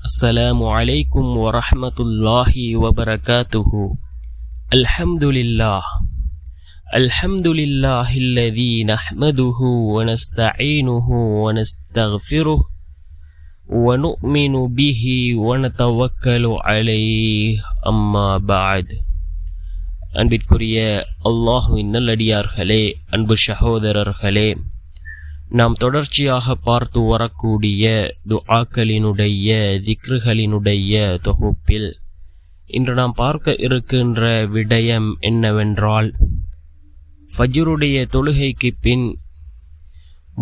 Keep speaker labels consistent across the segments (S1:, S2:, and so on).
S1: السلام عليكم ورحمة الله وبركاته. الحمد لله الذي نحمده ونستعينه ونستغفره ونؤمن به ونتوكل عليه أما بعد. அன்பிற்குரிய அல்லாஹ்வின் நல்லடியார்களே, அன்பு சகோதரர்களே, நாம் தொடர்ச்சியாக பார்த்து வரக்கூடிய துஆக்களினுடைய திக்ருகளினுடைய தொகுப்பில் இன்று நாம் பார்க்க இருக்கின்ற விடயம் என்னவென்றால், ஃபஜ்ருடைய தொழுகைக்கு பின்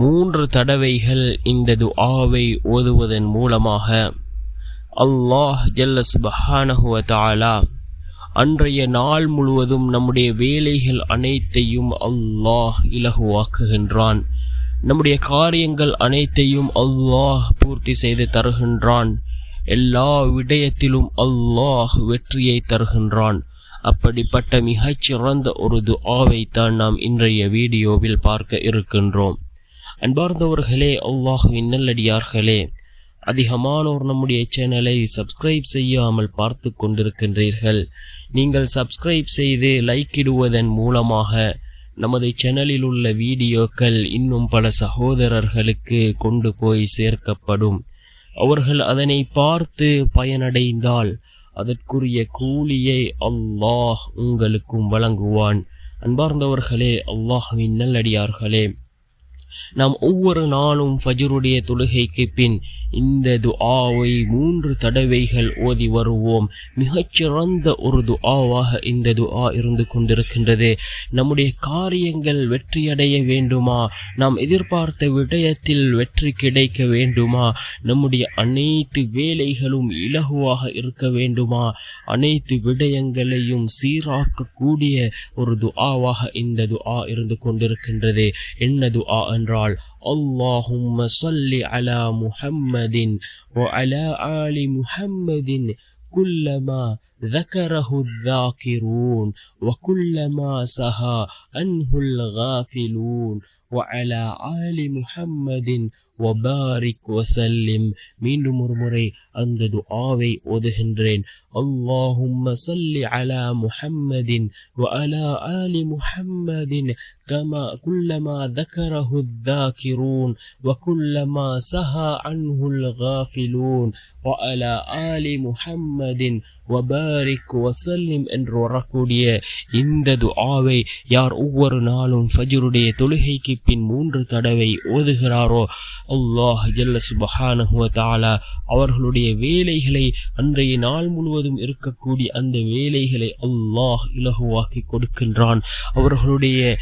S1: 3 தடவைகள் இந்த துஆவை ஓதுவதன் மூலமாக அல்லாஹ் ஜல்ல சுப்ஹானஹு வ தஆலா அன்றைய நாள் முழுவதும் நம்முடைய வேலைகள் அனைத்தையும் அல்லாஹ் இலகுவாக்குகின்றான். நம்முடைய காரியங்கள் அனைத்தையும் அல்லாஹ் பூர்த்தி செய்து தருகின்றான். எல்லா விடயத்திலும் அல்லாஹ் வெற்றியை தருகின்றான். அப்படிப்பட்ட மிகச்சிறந்த ஒரு துஆவைத்தான் நாம் இன்றைய வீடியோவில் பார்க்க இருக்கின்றோம். அன்பார்ந்தவர்களே, அல்லாஹ்வின் நல்லடியார்களே, அதிகமானோர் நம்முடைய சேனலை சப்ஸ்கிரைப் செய்யாமல் பார்த்து கொண்டிருக்கின்றீர்கள். நீங்கள் சப்ஸ்கிரைப் செய்து லைக் இடுவதன் மூலமாக நமது சேனலில் உள்ள வீடியோக்கள் இன்னும் பல சகோதரர்களுக்கு கொண்டு போய் சேர்க்கப்படும். அவர்கள் அதனை பார்த்து பயனடைந்தால் அதற்குரிய கூலியை அல்லாஹ் உங்களுக்கும் வழங்குவான். அன்பார்ந்தவர்களே, அல்லாஹ்வின் நல்லடியார்களே, நாம் ஒவ்வொரு நாளும் ஃபஜ்ருடைய தொழுகைக்கு பின் இந்த துஆவை 3 தடவைகள் ஓதி வருவோம். மிகச்சிறந்த ஒரு துஆவாக இந்த துஆ இருந்து கொண்டிருக்கின்றது. நம்முடைய காரியங்கள் வெற்றியடைய வேண்டுமா, நாம் எதிர்பார்த்த விடயத்தில் வெற்றி கிடைக்க வேண்டுமா, நம்முடைய அனைத்து வேலைகளும் இலகுவாக இருக்க வேண்டுமா, அனைத்து விடயங்களையும் சீராக்கக்கூடிய ஒரு துஆவாக இந்த துஆ இருந்து கொண்டிருக்கின்றது. என்ன துஆ என்றால், اللهم صل على محمد وعلى آل محمد كلما ذكره الذاكرون وكلما سهى عنه الغافلون وعلى آل محمد وبارك وسلم. மீண்டும் ஒரு முறை அந்த துஆவை ஓதுகின்றேன். اللهم صل على محمد وعلى آل محمد كلما ذكره الذاكرون وكلما سهى عنه الغافلون وعلى آل محمد وبارك وسلم என்று வரக்கூடிய இந்த துஆவை யார் ஒவ்வொரு நாளும் ஃபஜ்ருடைய தொழுகைக்கு பின் 3 தடவை ஓதுகிறாரோ, அல்லாஹ் ஜல்ல சுப்ஹானஹு வ தஆலா அவர்களுடைய வேலைகளை, அன்றைய நாள் முழுவதும் இருக்கக்கூடிய அந்த வேலைகளை அல்லாஹ் இலகுவாக்கி கொடுக்கின்றான். அவர்களுடைய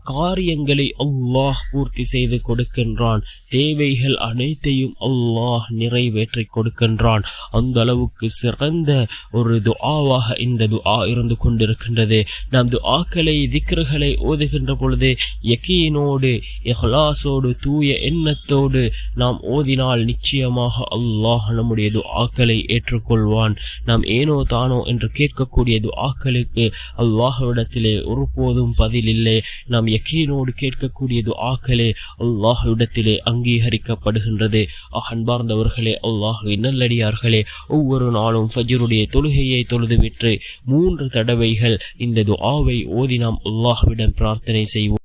S1: காரியங்களை அல்லாஹ் பூர்த்தி செய்து கொடுக்கின்றான். தேவைகள் அனைத்தையும் அல்லாஹ் நிறைவேற்றி கொடுக்கின்றான். அந்த அளவுக்கு சிறந்த ஒரு துஆவாக இந்த துஆ இருந்து கொண்டிருக்கின்றது. நாம் துஆக்களை திக்ருகளை ஓதுகின்ற பொழுது யகீனோடு இஹ்லாஸோடு தூய எண்ணத்தோடு நாம் ஓதினால் நிச்சயமாக அல்லாஹ் நம்முடைய துஆக்களை ஏற்றுக்கொள்வான். நாம் ஏனோ தானோ என்று கேட்கக்கூடிய துஆக்களுக்கு அல்லாஹ்விடத்திலே ஒருபோதும் பதில் இல்லை. நாம் யகீனோடு கேட்கக்கூடிய துஆக்களே அல்லாஹ்விடத்திலே அங்கீகரிக்கப்படுகின்றது. அன்பார்ந்தவர்களே, அல்லாஹ்வின் நல்லடியார்களே, ஒவ்வொரு நாளும் ஃபஜ்ருடைய தொழுகையை தொழுதுவிட்டு 3 தடவைகள் இந்த துஆவை ஓதி நாம் அல்லாஹ்விடம் பிரார்த்தனை செய்வோம்.